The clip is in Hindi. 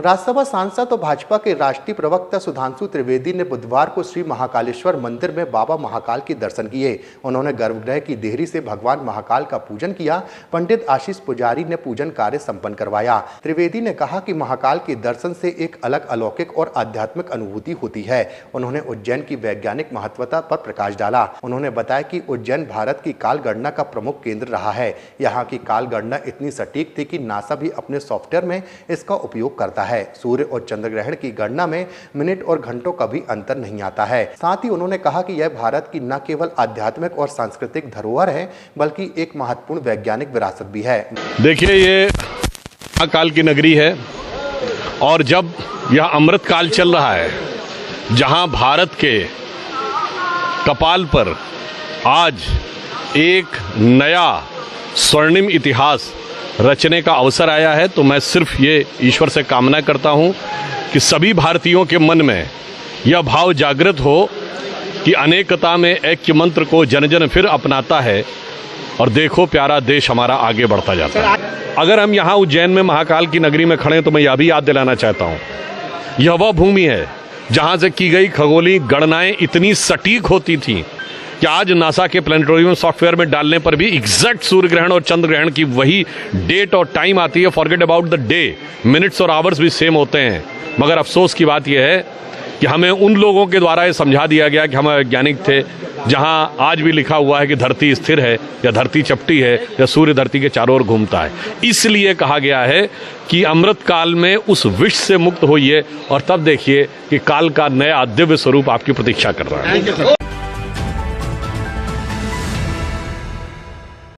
राज्यसभा सांसद और भाजपा के राष्ट्रीय प्रवक्ता सुधांशु त्रिवेदी ने बुधवार को श्री महाकालेश्वर मंदिर में बाबा महाकाल के दर्शन किए। उन्होंने गर्भगृह की देहरी से भगवान महाकाल का पूजन किया। पंडित आशीष पुजारी ने पूजन कार्य संपन्न करवाया। त्रिवेदी ने कहा कि महाकाल के दर्शन से एक अलग अलौकिक और आध्यात्मिक अनुभूति होती है। उन्होंने उज्जैन की वैज्ञानिक महत्वता पर प्रकाश डाला। उन्होंने बताया कि उज्जैन भारत की काल गणना का प्रमुख केंद्र रहा है। यहाँ की काल गणना इतनी सटीक थी कि नासा भी अपने सॉफ्टवेयर में इसका उपयोग करता है। सूर्य और चंद्र ग्रहण की गणना में मिनट और घंटों का भी अंतर नहीं आता है। साथ ही उन्होंने कहा कि यह भारत की न केवल आध्यात्मिक और सांस्कृतिक धरोहर है, बल्कि एक महत्वपूर्ण वैज्ञानिक विरासत भी है। देखिए, ये महाकाल की नगरी है और जब यह अमृत काल चल रहा है, जहां भारत के कपाल पर आज एक नया स्वर्णिम इतिहास रचने का अवसर आया है, तो मैं सिर्फ ये ईश्वर से कामना करता हूं कि सभी भारतीयों के मन में यह भाव जागृत हो कि अनेकता में ऐक्य मंत्र को जन जन फिर अपनाता है और देखो प्यारा देश हमारा आगे बढ़ता जाता है। अगर हम यहाँ उज्जैन में महाकाल की नगरी में खड़े हैं तो मैं यह भी याद दिलाना चाहता हूँ, यह वह भूमि है जहाँ से की गई खगोलीय गणनाएं इतनी सटीक होती थीं कि आज नासा के प्लैनेटोरियम सॉफ्टवेयर में डालने पर भी एग्जैक्ट सूर्य ग्रहण और चंद्र ग्रहण की वही डेट और टाइम आती है। Forget about the day, minutes और आवर्स भी सेम होते हैं। मगर अफसोस की बात यह है कि हमें उन लोगों के द्वारा ये समझा दिया गया कि हम वैज्ञानिक थे, जहां आज भी लिखा हुआ है कि धरती स्थिर है या धरती चपटी है या सूर्य धरती के चारों ओर घूमता है। इसलिए कहा गया है कि अमृत काल में उस विष से मुक्त होइए और तब देखिए कि काल का नया दिव्य स्वरूप आपकी प्रतीक्षा कर रहा है।